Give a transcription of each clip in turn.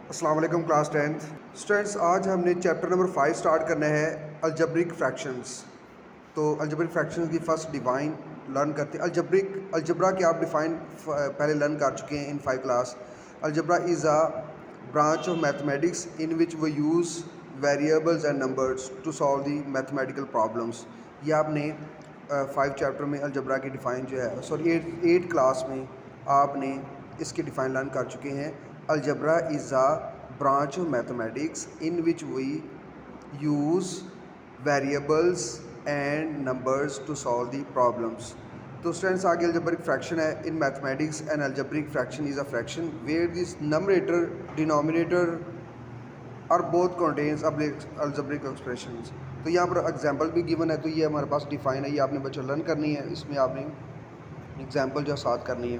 अस्सलाम वालेकुम class 10th students. आज हमने चैप्टर नंबर 5 स्टार्ट करना है अलजब्रिक फ्रैक्शंस। तो अलजब्रिक फ्रैक्शंस की फ़र्स्ट डिफाइन लर्न करते हैं। अलजब्रा के आप डिफाइन पहले लर्न कर चुके हैं इन 5 class. Algebra is a branch of mathematics in which we use variables and numbers to solve the mathematical problems. ये आपने 5 चैप्टर में अलजब्रा की डिफ़ाइन जो है सॉरी 8 क्लास में आपने इसके डिफ़ाइन लर्न कर चुके हैं। Algebra is a branch of mathematics in which we use variables and numbers to solve the problems. तो स्टूडेंट्स आगे अलजब्रिक फ्रैक्शन है। In mathematics an algebraic fraction is a fraction where this numerator denominator और both contains algebraic expressions. तो यहाँ पर example भी given है, तो ये हमारे पास डिफाइन है, ये आपने बच्चों लर्न करनी है। इसमें आपने एग्जांपल जो साथ करनी है।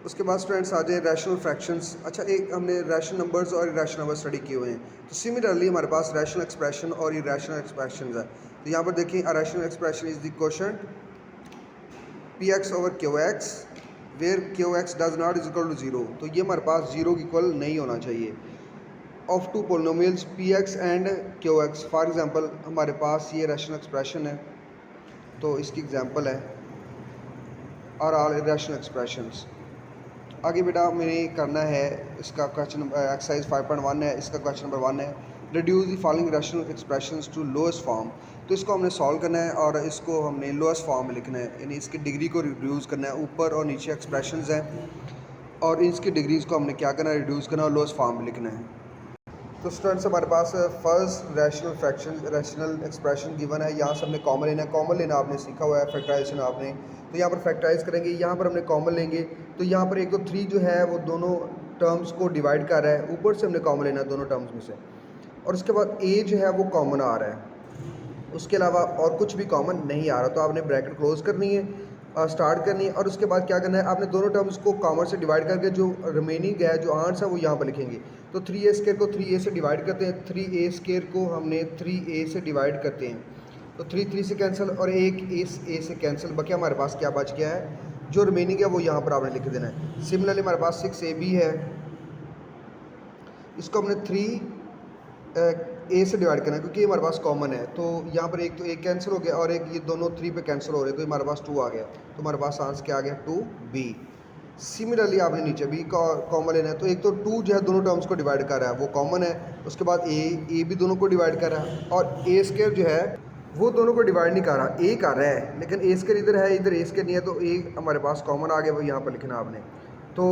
उसके बाद स्टूडेंट्स आ जाए रैशनल फ्रैक्शंस। अच्छा, एक हमने रैशनल नंबर्स और इरेशनल नंबर स्टडी किए हुए हैं। तो सिमिलरली हमारे पास रैशनल एक्सप्रेशन और इरेशनल एक्सप्रेशन है। तो यहाँ पर देखिए rational expression is the quotient p x over q x where q x does not is equal to zero. तो ये हमारे पास ज़ीरो की इक्वल नहीं होना चाहिए। Of two polynomials p x and q x. For example हमारे पास ये रैशनल एक्सप्रेशन है, तो इसकी एग्जांपल है और ऑल रैशनल एक्सप्रेशंस। आगे बेटा मैंने करना है इसका क्वेश्चन एक्सरसाइज 5.1 है। इसका क्वेश्चन नंबर 1 है reduce the following rational expressions to lowest form. तो इसको हमने सॉल्व करना है और इसको हमने लोएस्ट फॉर्म में लिखना है, यानी इसकी डिग्री को रिड्यूस करना है। ऊपर और नीचे एक्सप्रेशंस हैं और इसकी डिग्रीज़ को हमने क्या करना है, रिड्यूस करना है और लोएस्ट फॉर्म में लिखना है। तो स्टूडेंट्स हमारे पास फर्स्ट रैशनल एक्सप्रेशन गिवन है। यहाँ से हमने कॉमन लेना है। कॉमन लेना आपने सीखा हुआ है, फैक्टराइजेशन आपने। तो यहाँ पर फैक्टराइज करेंगे, यहाँ पर हमने कॉमन लेंगे। तो यहाँ पर एक तो 3 जो है वो दोनों टर्म्स को डिवाइड कर रहा है, ऊपर से हमने कॉमन लेना है दोनों टर्म्स में से। और उसके बाद ए जो है वो कॉमन आ रहा है, उसके अलावा और कुछ भी कॉमन नहीं आ रहा। तो आपने ब्रैकेट क्लोज करनी है, स्टार्ट करनी है और उसके बाद क्या करना है, आपने दोनों टर्म्स को कॉमन से डिवाइड करके जो रिमेनिंग है, जो आंसर है वो यहाँ पर लिखेंगे। तो 3a स्केयर को 3a से डिवाइड करते हैं, 3a स्केयर को हमने 3a से डिवाइड करते हैं। तो 3 से कैंसिल और एक a से कैंसिल, बाकी हमारे पास क्या बच गया है, जो रिमेनिंग है वो यहाँ पर आपने लिख देना है। सिमिलरली हमारे पास 6ab है, इसको हमने 3 से डिवाइड करना है क्योंकि ये हमारे पास कॉमन है। तो यहाँ पर एक तो एक कैंसिल हो गया और एक ये दोनों 3 पे कैंसिल हो रहे हैं, तो हमारे पास 2 आ गया। तो हमारे पास आंसर क्या आ गया, 2b। सिमिलरली आपने नीचे भी कॉमन लेना है। तो एक तो 2 जो है दोनों टर्म्स को डिवाइड कर रहा है, वो कॉमन है। उसके बाद ए भी दोनों को डिवाइड कर रहा है और ए स्केयर जो है वो दोनों को डिवाइड नहीं कर रहा, ए कर रहा है, लेकिन ए स्केयर इधर है, इधर ए स्केयर नहीं है। तो ए हमारे पास कॉमन आ गया, वो यहाँ पर लिखना आपने। तो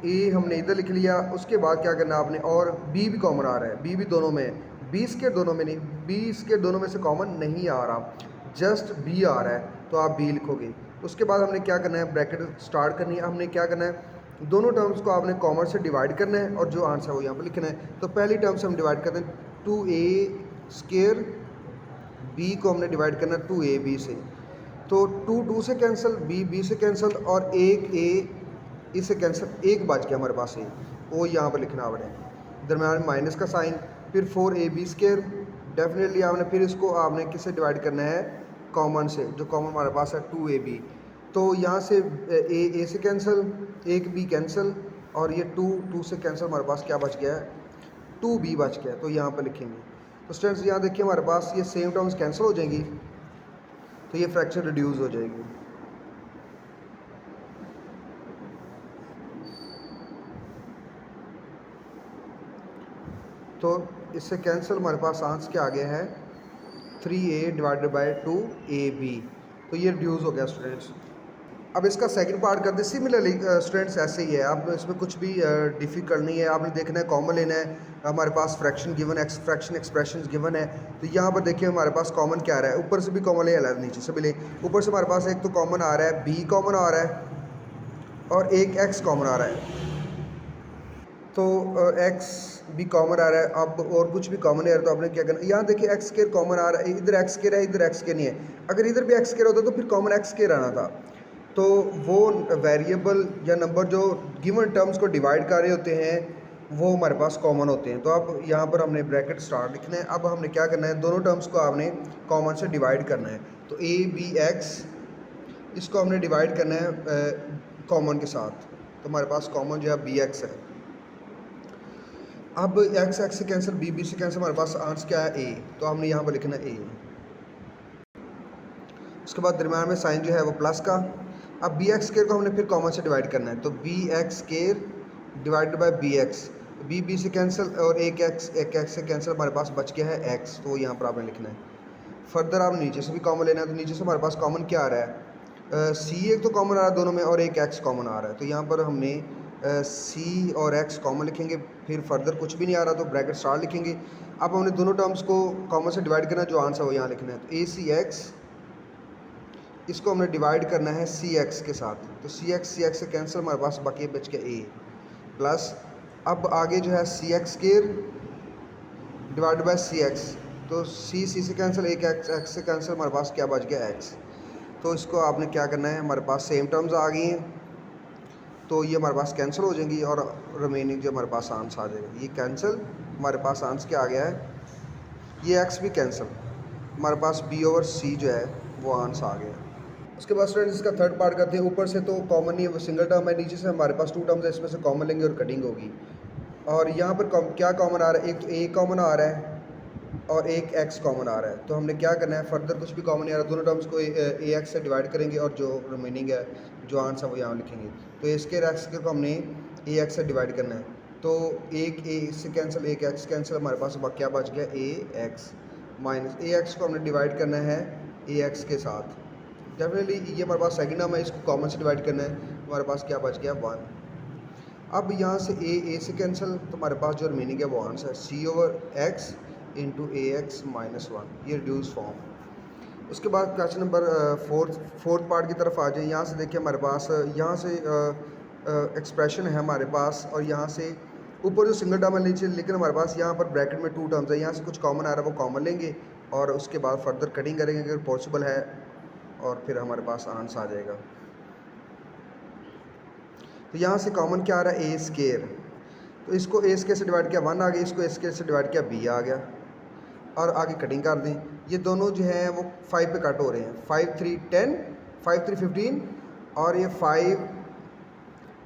ए हमने इधर लिख लिया। उसके बाद क्या करना आपने, और बी भी कॉमन आ रहा है, बी भी दोनों में है, बी स्केयर दोनों में नहीं, बी स्केयर दोनों में से कॉमन नहीं आ रहा, जस्ट बी आ रहा है, तो आप बी लिखोगे। उसके बाद हमने क्या करना है, ब्रैकेट स्टार्ट करनी है। हमने क्या करना है, दोनों टर्म्स को आपने कॉमन से डिवाइड करना है और जो आंसर है वो यहाँ पर लिखना है। तो पहली टर्म से हम डिवाइड करते हैं 2a स्केयर, बी को हमने डिवाइड करना है 2ab से। तो 2 से कैंसिल, बी से कैंसिल और एक a इससे कैंसिल, एक बच गया हमारे पास ए, वो यहाँ पर लिखना आपने, दरम्यान में माइनस का साइन। फिर 4ab स्केयर, डेफिनेटली आपने फिर इसको आपने किससे डिवाइड करना है, कॉमन से, जो कॉमन हमारे पास है 2ab। तो यहाँ से ए से कैंसिल, एक बी कैंसिल और ये 2 से कैंसिल, हमारे पास क्या बच गया है, 2b बच गया। तो यहाँ पर लिखेंगे। तो स्टूडेंट्स यहाँ देखिए हमारे पास ये सेम टर्म्स कैंसिल हो जाएंगी, तो ये फ्रैक्शन रिड्यूस हो जाएगी। तो इससे कैंसिल हमारे पास आंसर क्या आ गया है, 3a डिवाइडेड बाई 2ab। तो ये रिड्यूस हो गया स्टूडेंट्स। अब इसका सेकंड पार्ट करते हैं। सिमिलरली स्टूडेंट्स ऐसे ही है, अब इसमें कुछ भी डिफ़िकल्ट नहीं है। आपने देखना है, कॉमन लेना है। हमारे पास fraction given, fraction expressions given है। तो यहाँ पर देखिए हमारे पास कॉमन क्या आ रहा है, ऊपर से भी कॉमन ले, नीचे से भी ले। ऊपर से हमारे पास एक तो कॉमन आ रहा है, b कॉमन आ रहा है और एक x कॉमन आ रहा है। तो x भी कॉमन आ रहा है। अब और कुछ भी कॉमन है तो आपने क्या करना, यहाँ देखिए एक्स स्केयर कॉमन आ रहा है, इधर एक्स स्केयर है, इधर एक्स स्केयर नहीं है। अगर इधर भी एक्स स्केयर होता तो फिर कॉमन एक्स स्केयर आना था। तो वो वेरिएबल या नंबर जो गिवन टर्म्स को डिवाइड कर रहे होते हैं वो हमारे पास कॉमन होते हैं। तो अब यहाँ पर हमने ब्रैकेट स्टार्ट लिखना है। अब हमने क्या करना है, दोनों टर्म्स को आपने कॉमन से डिवाइड करना है। तो ए बी एक्स, इसको हमने डिवाइड करना है कॉमन के साथ। तो हमारे पास कॉमन जो है बी एक्स है। अब एक्स एक्स से कैंसिल, बी से कैंसिल, हमारे पास आंसर क्या है? ए। तो हमने यहाँ पर लिखना ए। उसके बाद दरम्यान में साइन जो है वो प्लस का। अब बी एक्स स्केयर को हमने फिर कॉमन से डिवाइड करना है, तो b x square divided by b x, b से कैंसिल और एक एक्स से कैंसिल, हमारे पास बच गया है एक्स, तो यहाँ पर आपने लिखना है। फर्दर आप नीचे से भी कॉमन लेना है, तो नीचे से हमारे पास कॉमन क्या आ रहा है? सी एक तो कॉमन आ रहा है दोनों में और एक एक्स कॉमन आ रहा है, तो यहाँ पर हमने सी और एक्स कॉमन लिखेंगे, फिर फर्दर कुछ भी नहीं आ रहा तो ब्रैकेट स्टार लिखेंगे। अब हमने दोनों टर्म्स को कॉमन से डिवाइड करना है, जो आंसर वो यहाँ लिखना है, तो ए सी एक्स, इसको हमने डिवाइड करना है सी एक्स के साथ, तो सी एक्स से कैंसिल, हमारे पास बाकी बच गया ए प्लस। अब आगे जो है C X square divide by C X, तो सी से कैंसिल, एक एक्स से कैंसिल, हमारे पास क्या बच गया एक्स। तो इसको आपने क्या करना है, हमारे पास सेम टर्म्स आ गई हैं, तो ये हमारे पास कैंसिल हो जाएंगी और रिमेनिंग जो हमारे पास आंसर आ जाएगा, ये कैंसिल, हमारे पास आंसर क्या आ गया है, ये एक्स भी कैंसिल, हमारे पास बी ओवर सी जो है वो आंसर आ गया। उसके बाद स्टूडेंट्स इसका थर्ड पार्ट करते हैं। ऊपर से तो कॉमन नहीं है, वो सिंगल टर्म है, नीचे से हमारे पास टू टर्म्स है, इसमें से कॉमन लेंगे और कटिंग होगी। और यहाँ पर क्या कॉमन आ रहा है, एक तो ए कॉमन आ रहा है और एक एक्स कॉमन आ रहा है, तो हमने क्या करना है, फर्दर कुछ भी कॉमन नहीं आ रहा, दोनों टर्म्स को ए एक्स से डिवाइड करेंगे और जो रिमेनिंग है जो आंसर वो यहाँ लिखेंगे। तो ए स्केयर एक्स स्केयर को हमने ए एक्स से डिवाइड करना है, तो एक ए से कैंसिल, एक एक्स कैंसिल, हमारे पास क्या बच गया, ए एक्स माइनस ए एक्स को हमने डिवाइड करना है ए एक्स के साथ। डेफिनेटली ये हमारे पास सेकंड टर्म है, इसको कॉमन से डिवाइड करना है, हमारे पास क्या बच गया 1। अब यहाँ से ए से कैंसिल, तो हमारे पास जो रिमेनिंग है वो आंसर है सी ओवर एक्स इंटू ए एक्स माइनस 1, ये रिड्यूस फॉर्म। उसके बाद क्वेश्चन नंबर फोर्थ पार्ट की तरफ आ जाए। यहाँ से देखिए हमारे पास यहाँ से एक्सप्रेशन है हमारे पास, और यहाँ से ऊपर जो सिंगल टर्म है नीचे, लेकिन हमारे पास यहाँ पर ब्रैकेट में टू टर्म्स है, यहाँ से कुछ कॉमन आ रहा है वो कॉमन लेंगे और उसके बाद फर्दर कटिंग करेंगे अगर पॉसिबल है, और फिर हमारे पास आंसर आ जाएगा। तो यहाँ से कॉमन क्या आ रहा है, ए स्केयर, तो इसको ए स्केयर से डिवाइड किया 1 आ गया, इसको ए स्केयर से डिवाइड किया बी आ गया, और आगे कटिंग कर दें। ये दोनों जो हैं वो 5 पे कट हो रहे हैं, 5 3 10, 5 3 15 और ये 5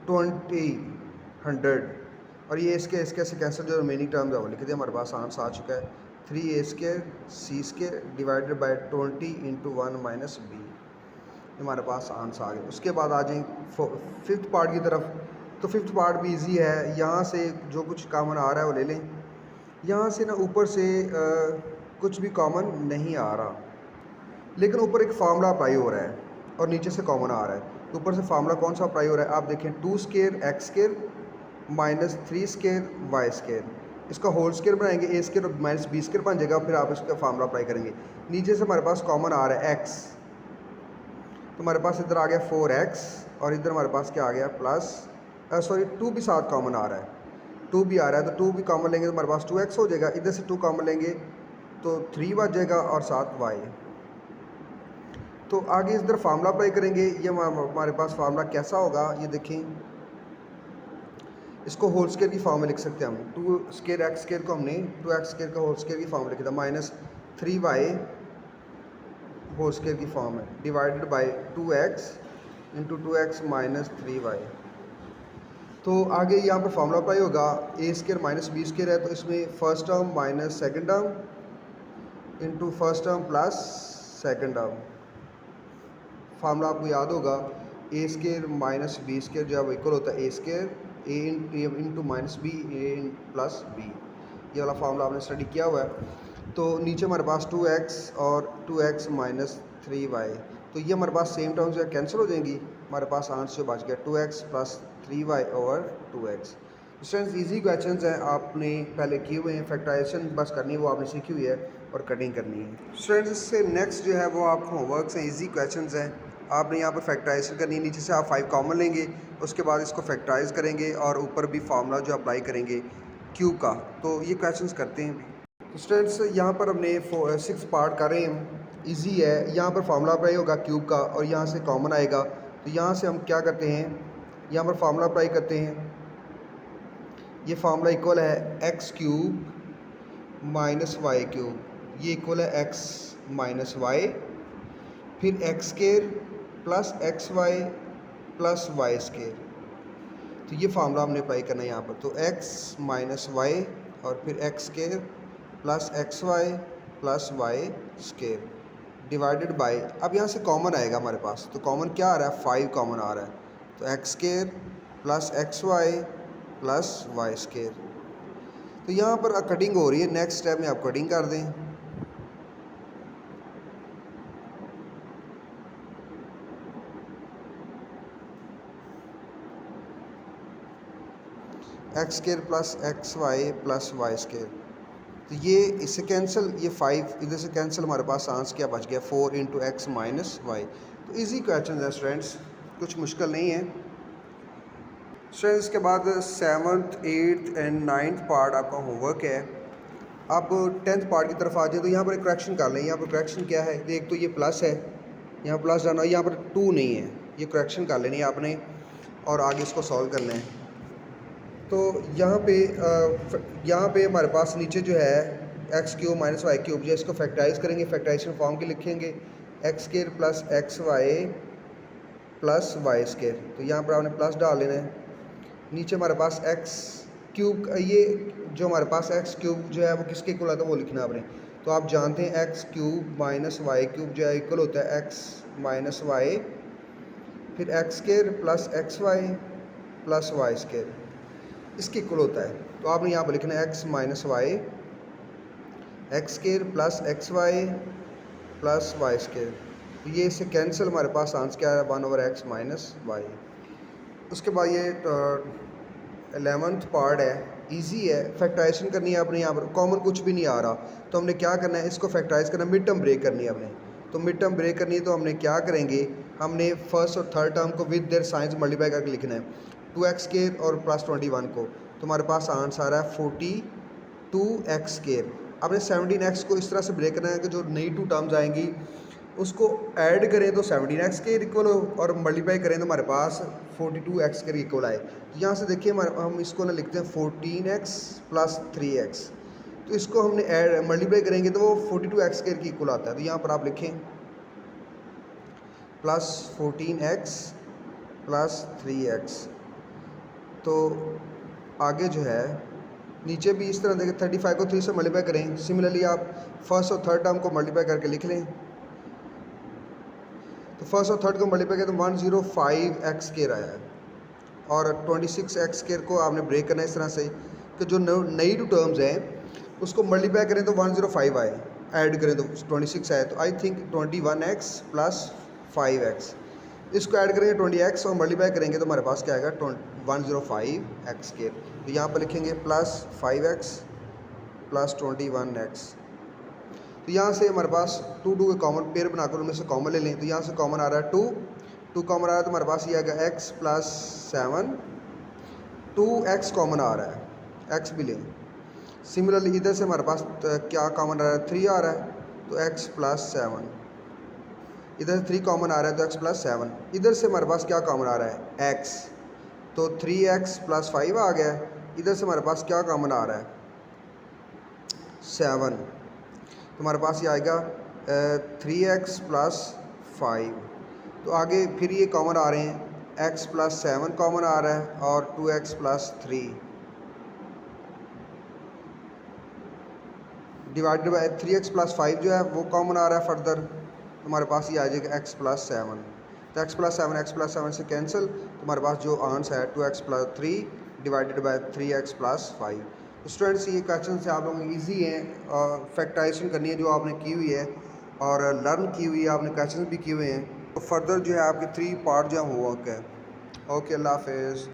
20 100, और ये इसके से कैंसिल, जो रिमेनिंग टर्म्स है वो लिख दिया, हमारे पास आंसर आ चुका है 3 A square C square divided by 20 into 1 minus B, हमारे पास आंसर आ गया। उसके बाद आ जाएँ फिफ्थ पार्ट की तरफ। तो फिफ्थ पार्ट भी इजी है, यहाँ से जो कुछ कॉमन आ रहा है वो ले लें। यहाँ से ना ऊपर से कुछ भी कॉमन नहीं आ रहा, लेकिन ऊपर एक फार्मूला अप्लाई हो रहा है और नीचे से कॉमन आ रहा है। तो ऊपर से फार्मूला कौन सा अप्लाई हो रहा है, आप देखें 2 square x square minus 3 square y square, इसका होल स्केयर बनाएंगे, a square minus b square बन जाएगा, फिर आप इसका फार्मूला अप्लाई करेंगे। नीचे से हमारे पास कॉमन आ रहा है एक्स, तो हमारे पास इधर आ गया 4x और इधर हमारे पास क्या आ गया प्लस, सॉरी 2 भी साथ कॉमन आ रहा है, 2 भी आ रहा है, तो 2 भी कॉमन लेंगे तो हमारे पास 2x हो जाएगा, इधर से 2 कॉमन लेंगे तो 3 बच जाएगा और साथ y। तो आगे इधर फार्मूला अप्लाई करेंगे, ये हमारे पास फार्मूला कैसा होगा ये देखें, इसको होल स्केयर की फॉर्म में लिख सकते हैं हम, 2 स्केयर एक्स स्केयर को हमने 2x स्केयर का होल स्केयर की फॉर्म में लिखा था, माइनस 3y होल स्केयर की फॉर्म है, divided by 2x into 2x minus 3y। तो आगे यहाँ पर फॉर्मूला अप्लाई होगा, ए स्केयर माइनस बी स्केयर है, तो इसमें first term minus second term into first term plus second term. Formula आपको याद होगा, ए स्केयर माइनस बी स्केयर जो है वो इक्वल होता है ए स्केयर ए इंटू माइनस बी ए प्लस बी, ये वाला फार्मूला आपने स्टडी किया हुआ है। तो नीचे हमारे पास 2x और 2x माइनस 3y, तो ये हमारे पास सेम टर्म्स जो है कैंसिल हो जाएंगी, हमारे पास आंसर बच गया 2x plus 3y over 2x। Students easy questions हैं, आपने पहले किए हुए हैं, फैक्टराइजेशन बस करनी है वो आपने सीखी हुई है और कटिंग करनी है। स्टूडेंट्स इससे नेक्स्ट जो है वो आपको होमवर्क्स हैं, इजी क्वेश्चंस हैं, आपने यहाँ पर फैक्टराइजेशन करनी है, नीचे से आप 5 कॉमन लेंगे, उसके बाद इसको फैक्टराइज करेंगे और ऊपर भी फार्मूला जो अप्लाई करेंगे क्यूब का। तो ये क्वेश्चंस करते हैं। तो स्टूडेंट्स यहाँ पर हमने 6 पार्ट कर रहे हैं, इजी है, यहाँ पर फार्मूला अप्लाई होगा क्यूब का और यहाँ से कॉमन आएगा, तो यहाँ से हम क्या करते हैं, यहाँ पर फार्मूला अप्लाई करते हैं, ये फार्मूला इक्वल है x cube minus y cube, ये इक्वल है एक्स माइनस वाई, फिर x square plus x y plus y square, तो ये फार्मूला हमने अप्लाई करना है यहाँ पर। तो एक्स माइनस वाई और फिर x square plus x y plus y square divided by, अब यहाँ से कॉमन आएगा हमारे पास, तो कॉमन क्या आ रहा है, 5 कॉमन आ रहा है, तो x square plus x y plus y square. तो यहाँ पर कटिंग हो रही है, नेक्स्ट स्टेप में आप कटिंग कर दें। X square plus x y plus y square, तो ये इससे कैंसिल, ये 5 इधर से कैंसिल, हमारे पास आंसर क्या बच गया, 4 इंटू एक्स माइनस वाई। तो इजी क्वेश्चन है स्टूडेंट्स, कुछ मुश्किल नहीं है स्टूडेंट्स। इसके बाद 7th 8th and 9th part आपका होमवर्क है। आप 10th पार्ट की तरफ आ जाए तो यहाँ पर एक करेक्शन कर लें। यहाँ पर करेक्शन क्या है, एक तो ये प्लस है, यहाँ प्लस डालना, यहाँ पर 2 नहीं है, ये करेक्शन कर लेनी है आपने और आगे इसको सॉल्व करना है। तो यहाँ पे हमारे पास नीचे जो है x cube minus y cube, जो इसको फैक्टराइज करेंगे, फैक्टराइजेशन फॉर्म के लिखेंगे, x square plus x y plus y square. तो यहाँ पर आपने प्लस डाल लेना है। नीचे हमारे पास एक्स क्यूब, ये जो हमारे पास एक्स क्यूब जो है वो किसके इक्वल आता है वो लिखना है आपने। तो आप जानते हैं x cube minus y cube जो है इक्वल होता है एक्स माइनस वाई, फिर x square plus x y plus y square, इसके इक्वल होता है। तो आपने यहाँ पर लिखना है x minus y, x square plus x y plus y square. तो ये इससे कैंसिल, हमारे पास आंसर क्या है, 1/x माइनस वाई। उसके बाद ये 11th पार्ट है, इजी है, फैक्टराइजेशन करनी है आपने। यहाँ पर कॉमन कुछ भी नहीं आ रहा, तो हमने क्या करना है, इसको फैक्टराइज करना, मिड टर्म ब्रेक करनी है आपने। तो मिड टर्म ब्रेक करनी है तो हमने क्या करेंगे, हमने फर्स्ट और थर्ड टर्म को विद देयर साइंस मल्टीप्लाई करके लिखना है, 2x स्केयर और प्लस 21 को। तो हमारे पास आंसर आ रहा है 42x स्केयर। आपने 17x को इस तरह से ब्रेक करना है कि जो नई 2 टर्म्स आएंगी उसको ऐड करें तो 17x के इक्वल हो और मल्टीप्लाई करें तो हमारे पास 42x के इक्वल आए। तो यहाँ से देखिए हम इसको ना लिखते हैं 14x प्लस 3x, तो इसको हमने ऐड मल्टीप्लाई करेंगे तो वो 42x के इक्वल आता है। तो यहाँ पर आप लिखें प्लस 14x प्लस 3x। तो आगे जो है नीचे भी इस तरह देखें, 35 को 3 से मल्टीप्लाई करें। सिमिलरली आप फर्स्ट और थर्ड टर्म को मल्टीप्लाई करके लिख लें। तो फर्स्ट और थर्ड को मल्टीप्लाई करें तो 105x स्केयर आया है, और 26x स्केयर को आपने ब्रेक करना है इस तरह से कि जो नई 2 टर्म्स हैं उसको मल्टीप्लाई करें तो 105 आए, ऐड करें तो 26 आए। तो I think 21x plus 5x, इसको ऐड करेंगे 20x और मल्टीप्लाई करेंगे तो हमारे पास क्या आएगा, 105x स्केयर। तो यहाँ पर लिखेंगे प्लस 5x प्लस 21x। तो यहाँ से हमारे पास 2 के कॉमन पेयर बनाकर उनमें से कॉमन ले लें। तो यहाँ से कॉमन आ रहा है 2 कॉमन आ रहा है, तो हमारे पास ये आएगा x प्लस 7, 2x कॉमन आ रहा है, x भी लें। सिमिलरली इधर से हमारे पास क्या कॉमन आ रहा है, 3 आ रहा है, तो x प्लस 7। इधर से 3 कॉमन आ रहा है तो x प्लस 7। इधर से हमारे पास क्या कॉमन आ रहा है, x, तो 3x प्लस 5 आ गया। इधर से हमारे पास क्या कॉमन आ रहा है, 7, तो हमारे पास ये आएगा 3x प्लस 5। तो आगे फिर ये कॉमन आ रहे हैं, x प्लस 7 कॉमन आ रहा है और 2x plus 3 divided by 3x plus 5 जो है वो कॉमन आ रहा है फर्दर, तो हमारे पास ये आ जाएगा x प्लस 7। तो x प्लस 7 से कैंसिल, तो हमारे पास जो आंसर है 2x plus 3 divided by 3x plus 5। तो स्टूडेंट्स ये क्वेश्चन से आप लोगों को ईजी हैं, फैक्टराइजेशन करनी है जो आपने की हुई है और लर्न की हुई है, आपने क्वेश्चन भी किए हुए हैं। तो फर्दर जो है आपके 3 पार्ट जो होमवर्क है। ओके, अल्लाह हाफिज़।